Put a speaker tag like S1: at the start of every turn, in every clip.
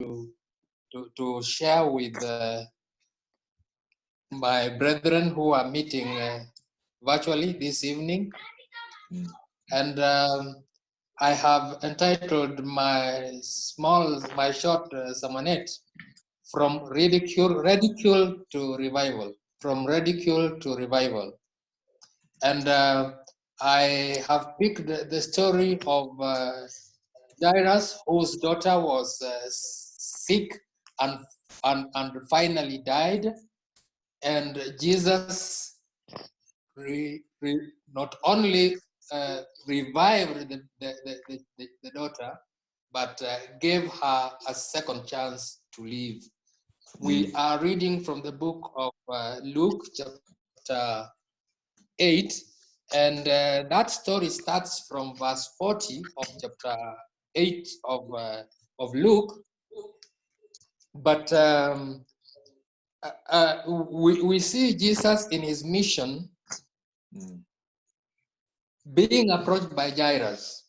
S1: to share with my brethren who are meeting virtually this evening. And I have entitled my short sermonette, From Ridicule to Revival. From Ridicule to Revival. And I have picked the story of Jairus, whose daughter was sick and finally died. And Jesus not only revived the daughter, but gave her a second chance to live. We are reading from the book of Luke, chapter 8, and that story starts from verse 40 of chapter 8 of Luke. But we see Jesus in his mission being approached by Jairus.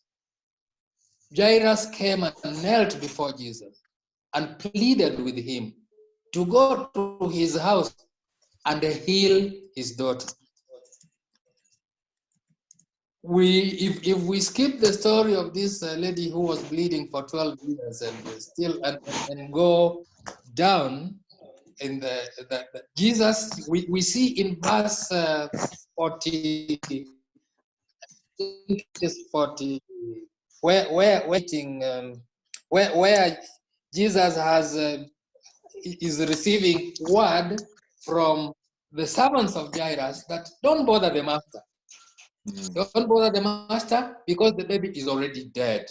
S1: Jairus came and knelt before Jesus and pleaded with him to go to his house and heal his daughter. If we skip the story of this lady who was bleeding for 12 years and go down in the Jesus, we see in verse 40, it is 40, where Jesus is receiving word from the servants of Jairus that don't bother the master. Don't bother the master because the baby is already dead.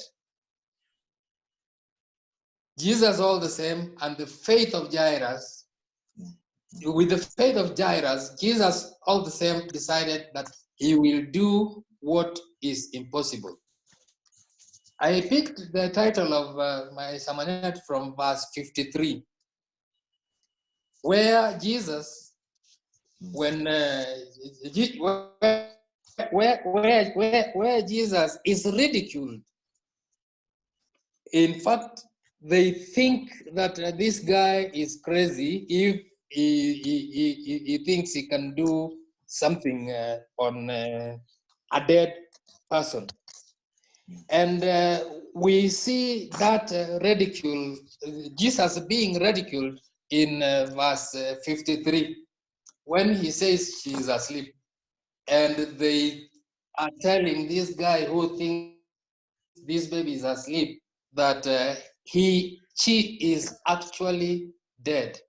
S1: Jesus all the same, and the faith of Jairus, with the faith of Jairus, Jesus all the same decided that he will do what is impossible. I picked the title of my sermonette from verse 53, where Jesus, when where Jesus is ridiculed. In fact, they think that this guy is crazy if he thinks he can do something on a dead person. And we see that ridicule, Jesus being ridiculed in verse 53, when he says she is asleep. And they are telling this guy who thinks this baby is asleep that she is actually dead.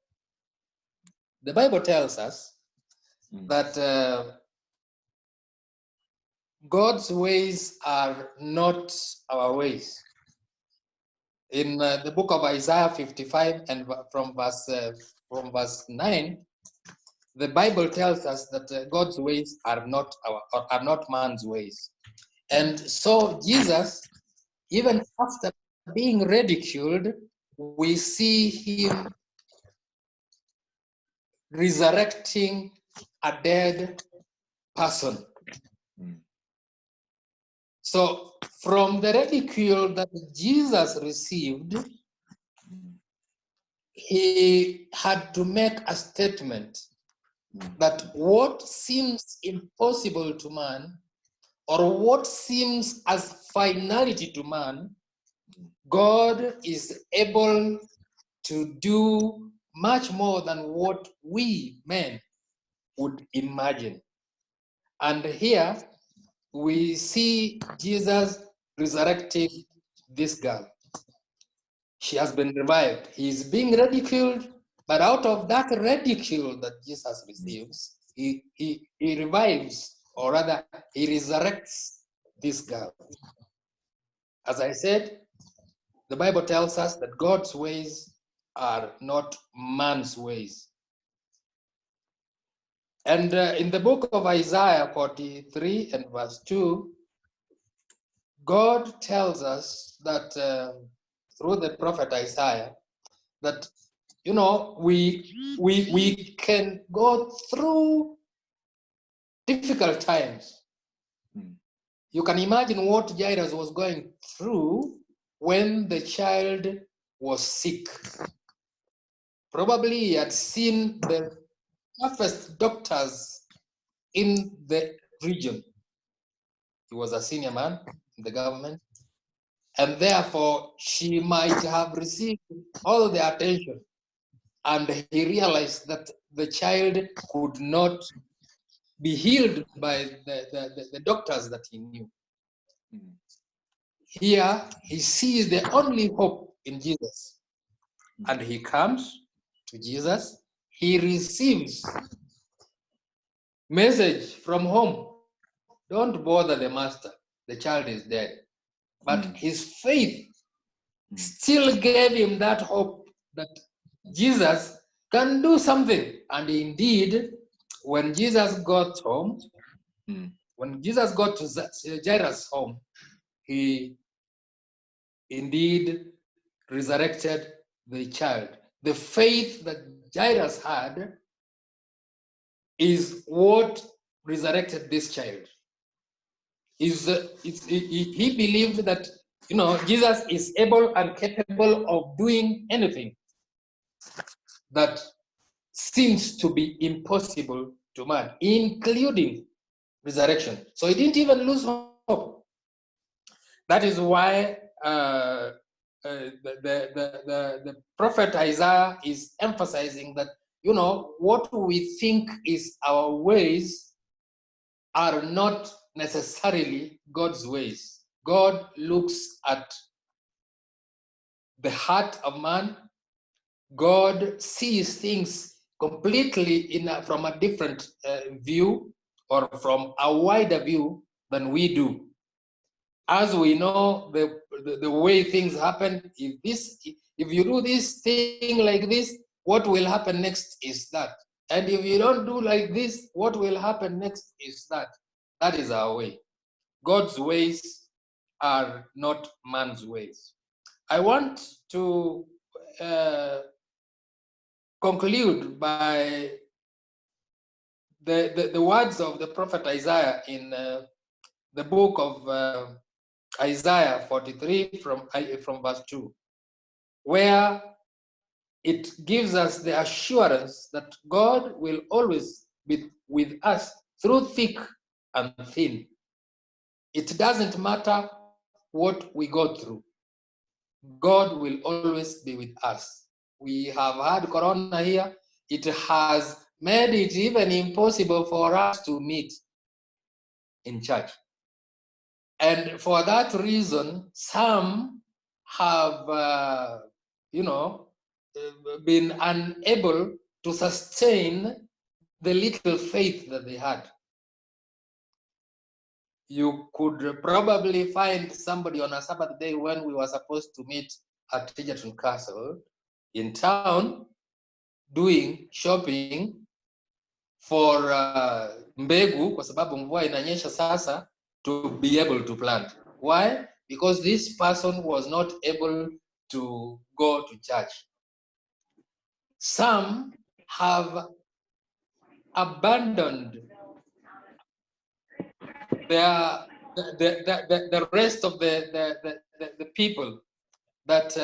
S1: The Bible tells us that God's ways are not our ways. In the book of Isaiah 55 and from verse 9, the Bible tells us that God's ways are not man's ways. And so Jesus, even after being ridiculed, we see him resurrecting a dead person. So from the ridicule that Jesus received, he had to make a statement that what seems impossible to man, or what seems as finality to man, God is able to do much more than what we men would imagine. And here we see Jesus resurrecting this girl. She has been revived. He is being ridiculed, but out of that ridicule that Jesus receives, he revives, or rather, he resurrects this girl. As I said, the Bible tells us that God's ways are not man's ways. And in the book of Isaiah 43 and verse 2, God tells us that through the prophet Isaiah, that we can go through difficult times. You can imagine what Jairus was going through when the child was sick. Probably he had seen the toughest doctors in the region. He was a senior man in the government, and therefore she might have received all the attention. And he realized that the child could not be healed by the doctors that he knew. Here, he sees the only hope in Jesus. And he comes to Jesus. He receives message from home. Don't bother the master. The child is dead. But his faith still gave him that hope that Jesus can do something. And indeed, when Jesus got home, when Jesus got to Jairus' home, he indeed resurrected the child. The faith that Jairus had is what resurrected this child. He believed that, you know, Jesus is able and capable of doing anything that seems to be impossible to man, including resurrection. So he didn't even lose hope. That is why the prophet Isaiah is emphasizing that, you know, what we think is our ways are not necessarily God's ways. God looks at the heart of man. God sees things completely from a different view, or from a wider view than we do. As we know, the way things happen, if you do this thing like this, what will happen next is that. And if you don't do like this, what will happen next is that. That is our way. God's ways are not man's ways. I want to conclude by the words of the prophet Isaiah in the book of Isaiah 43 from verse 2, where it gives us the assurance that God will always be with us through thick and thin. It doesn't matter what we go through. God will always be with us. We have had Corona here. It has made it even impossible for us to meet in church. And for that reason, some have, been unable to sustain the little faith that they had. You could probably find somebody on a Sabbath day when we were supposed to meet at Egerton Castle in town doing shopping for mbegu, kwa sababu mvua inanyesha sasa, to be able to plant. Why? Because this person was not able to go to church. Some have abandoned the rest of the people that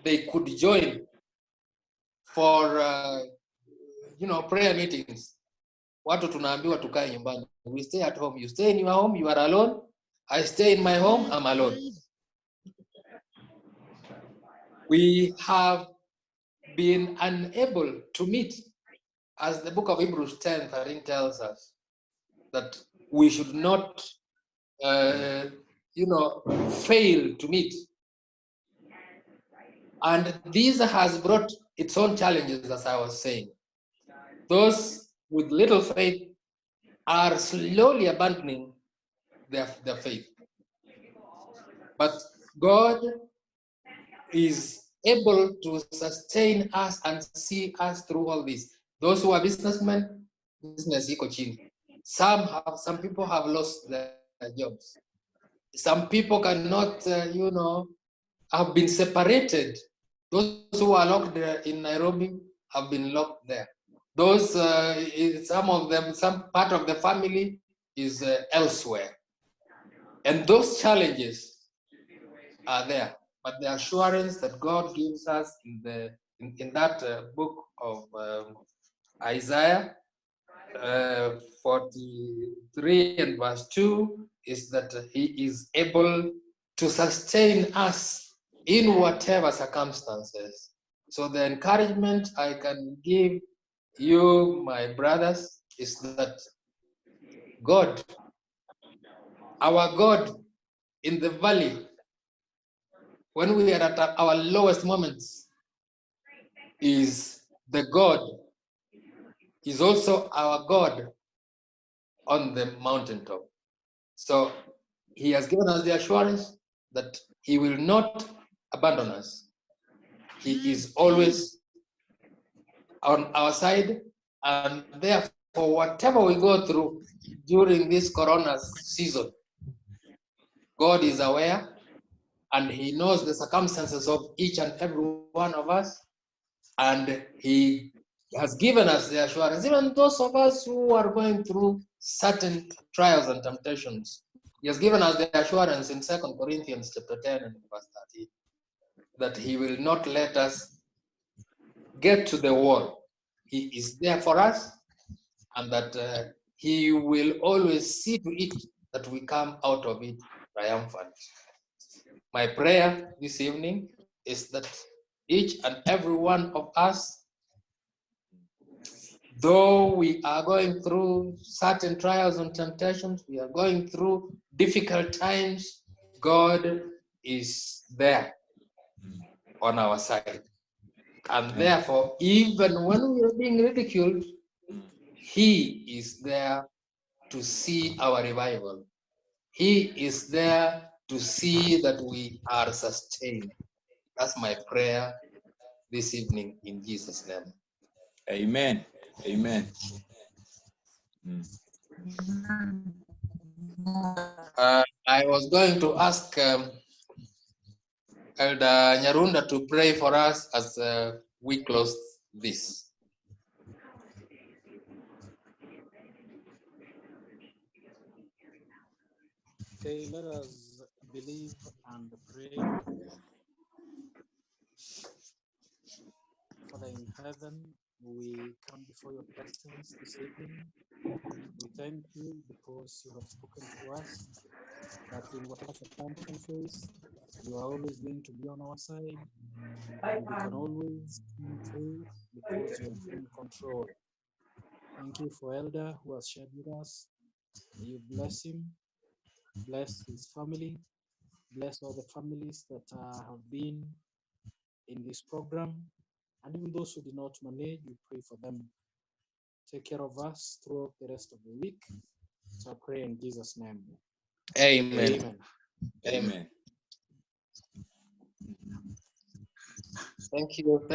S1: they could join for prayer meetings. Watu tunaambiwa tukae nyumbani. We stay at home. You stay in your home, you are alone. I stay in my home, I'm alone. We have been unable to meet, as the book of Hebrews 10:13 tells us, that we should not fail to meet. And this has brought its own challenges, as I was saying. Those with little faith are slowly abandoning their faith. But God is able to sustain us and see us through all this. Those who are businessmen, business iko chini. Some people have lost their jobs. Some people cannot, have been separated. Those who are locked in Nairobi have been locked there. Those, some of them, some part of the family is elsewhere. And those challenges are there. but the assurance that God gives us in that book of Isaiah 43 and verse 2 is that he is able to sustain us in whatever circumstances. So the encouragement I can give you, my brothers, is that God, our God in the valley, when we are at our lowest moments, is the God, is also our God on the mountaintop. So he has given us the assurance that he will not abandon us. He is always on our side, and therefore, whatever we go through during this corona season, God is aware and he knows the circumstances of each and every one of us, and he has given us the assurance, even those of us who are going through certain trials and temptations. He has given us the assurance in 2 Corinthians chapter 10 and verse 13 that he will not let us get to the wall. He is there for us, and that he will always see to it that we come out of it triumphant. My prayer this evening is that each and every one of us, though we are going through certain trials and temptations, we are going through difficult times, God is there on our side. And therefore, even when we are being ridiculed, he is there to see our revival. He is there to see that we are sustained. That's my prayer this evening in Jesus' name.
S2: Amen. Amen.
S1: I was going to ask Elder Nyarunda to pray for us as we close this.
S3: Okay, let us believe and pray. Father in heaven, we come before your presence this evening. We thank you because you have spoken to us that in whatever circumstances, you are always going to be on our side, and we can always come through because you are in control. Thank you for Elder who has shared with us. May you bless him, bless his family, bless all the families that have been in this program, and even those who did not manage, we pray for them. Take care of us throughout the rest of the week. So I pray in Jesus' name.
S1: Amen.
S3: Amen.
S2: Amen.
S1: Thank you.